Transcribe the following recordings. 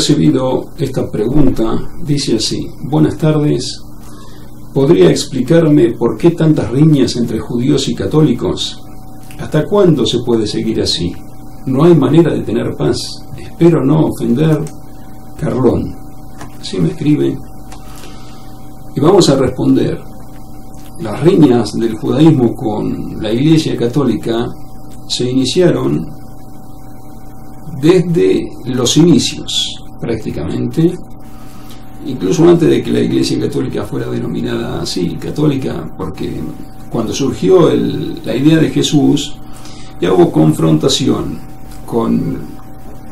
recibido esta pregunta. Dice así: buenas tardes, ¿podría explicarme por qué tantas riñas entre judíos y católicos? ¿Hasta cuándo se puede seguir así? No hay manera de tener paz. Espero no ofender. Carlón. Así me escribe. Y vamos a responder. Las riñas del judaísmo con la Iglesia Católica se iniciaron desde los inicios, prácticamente, incluso antes de que la Iglesia Católica fuera denominada así, católica, porque cuando surgió la idea de Jesús, ya hubo confrontación con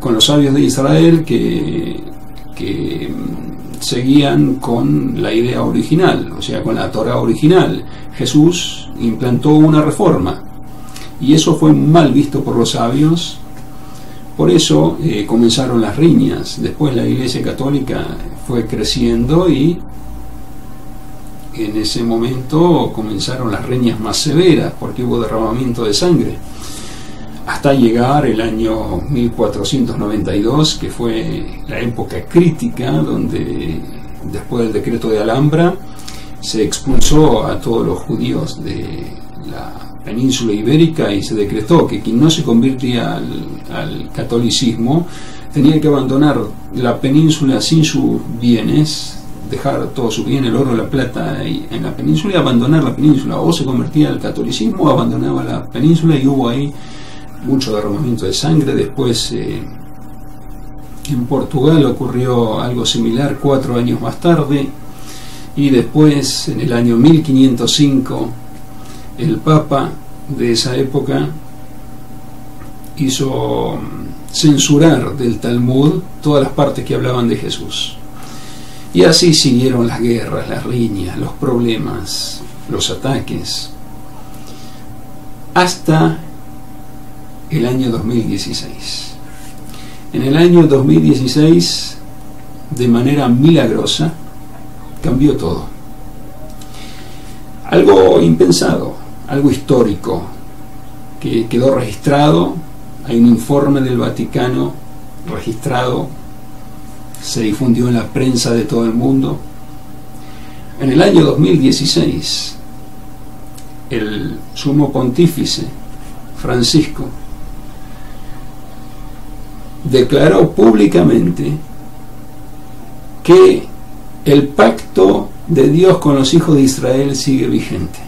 los sabios de Israel que seguían con la idea original, o sea, con la Torá original. Jesús implantó una reforma y eso fue mal visto por los sabios. Por eso comenzaron las riñas. Después la Iglesia Católica fue creciendo y en ese momento comenzaron las riñas más severas porque hubo derramamiento de sangre, hasta llegar el año 1492, que fue la época crítica, donde después del decreto de Alhambra se expulsó a todos los judíos de la península ibérica y se decretó que quien no se convirtiera al catolicismo tenía que abandonar la península sin sus bienes, dejar todo su bien, el oro, la plata en la península, y abandonar la península. O se convertía al catolicismo o abandonaba la península, y hubo ahí mucho derramamiento de sangre. Después en Portugal ocurrió algo similar 4 años más tarde, y después en el año 1505 el Papa de esa época hizo censurar del Talmud todas las partes que hablaban de Jesús, y así siguieron las guerras, las riñas, los problemas, los ataques, hasta el año 2016. En el año 2016, de manera milagrosa, cambió todo. Algo impensado, algo histórico, que quedó registrado. Hay un informe del Vaticano registrado, se difundió en la prensa de todo el mundo. En el año 2016, el sumo pontífice Francisco declaró públicamente que el pacto de Dios con los hijos de Israel sigue vigente.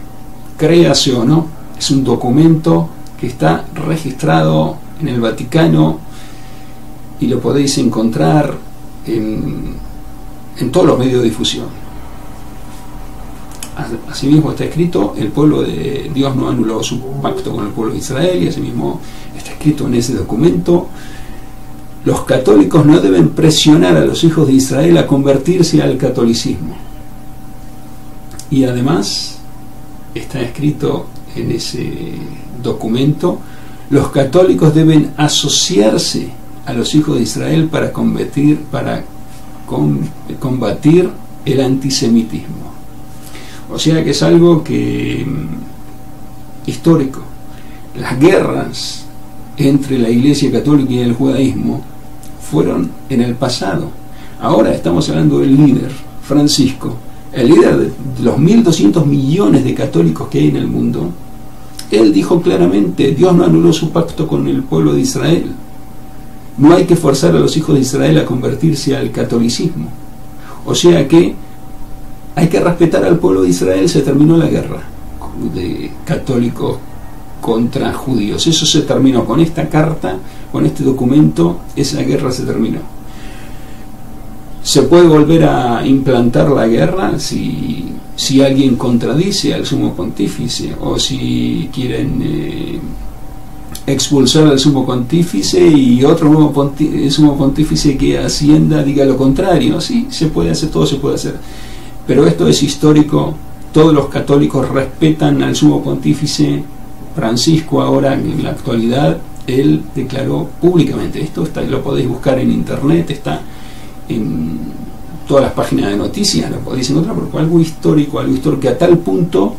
Créase o no, es un documento que está registrado en el Vaticano y lo podéis encontrar en todos los medios de difusión. Asimismo está escrito: el pueblo de Dios no anuló su pacto con el pueblo de Israel, y asimismo está escrito en ese documento: los católicos no deben presionar a los hijos de Israel a convertirse al catolicismo. Y además está escrito en ese documento: los católicos deben asociarse a los hijos de Israel para combatir el antisemitismo. O sea que es algo histórico. Las guerras entre la Iglesia Católica y el judaísmo fueron en el pasado. Ahora estamos hablando del líder, Francisco, el líder de los 1.200 millones de católicos que hay en el mundo. Él dijo claramente: Dios no anuló su pacto con el pueblo de Israel. No hay que forzar a los hijos de Israel a convertirse al catolicismo. O sea que hay que respetar al pueblo de Israel. Se terminó la guerra de católicos contra judíos. Eso se terminó con esta carta, con este documento. Esa guerra se terminó. ¿Se puede volver a implantar la guerra si alguien contradice al sumo pontífice, o si quieren expulsar al sumo pontífice y otro nuevo sumo pontífice que ascienda diga lo contrario? Sí, se puede hacer, todo se puede hacer. Pero esto es histórico. Todos los católicos respetan al sumo pontífice Francisco. Ahora, en la actualidad, él declaró públicamente esto. Lo podéis buscar en internet, está en todas las páginas de noticias, lo podéis encontrar, porque algo histórico a tal punto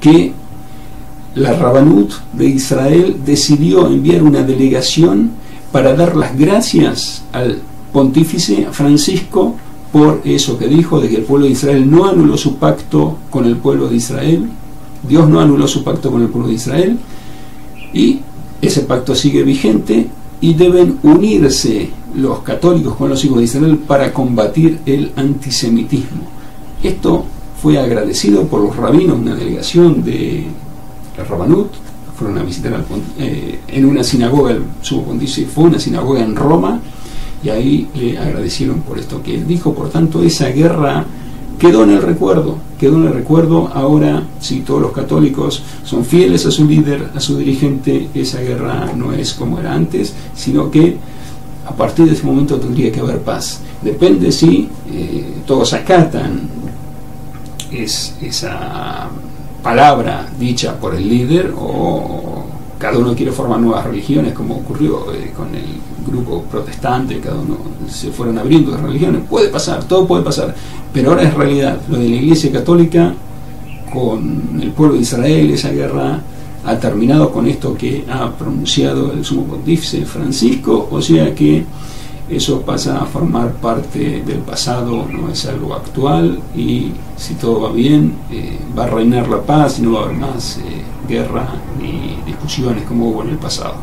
que la Rabanut de Israel decidió enviar una delegación para dar las gracias al pontífice Francisco, por eso que dijo de que el pueblo de Israel no anuló su pacto con el pueblo de Israel. Dios no anuló su pacto con el pueblo de Israel, y ese pacto sigue vigente, y deben unirse los católicos con los hijos de Israel para combatir el antisemitismo. Esto fue agradecido por los rabinos, una delegación de Rabanut, fueron a visitar en una sinagoga, el sumo pontífice fue a una sinagoga en Roma, y ahí le agradecieron por esto que él dijo. Por tanto, esa guerra quedó en el recuerdo. Ahora, si todos los católicos son fieles a su líder, a su dirigente, esa guerra no es como era antes, sino que a partir de ese momento tendría que haber paz. Depende si todos acatan esa palabra dicha por el líder, o cada uno quiere formar nuevas religiones, como ocurrió con el grupo protestante. Cada uno se fueron abriendo de religiones. Puede pasar, todo puede pasar, pero ahora es realidad. Lo de la Iglesia Católica con el pueblo de Israel, esa guerra ha terminado con esto que ha pronunciado el sumo pontífice Francisco, o sea que eso pasa a formar parte del pasado, no es algo actual, y si todo va bien, va a reinar la paz y no va a haber más guerra ni discusiones como hubo en el pasado.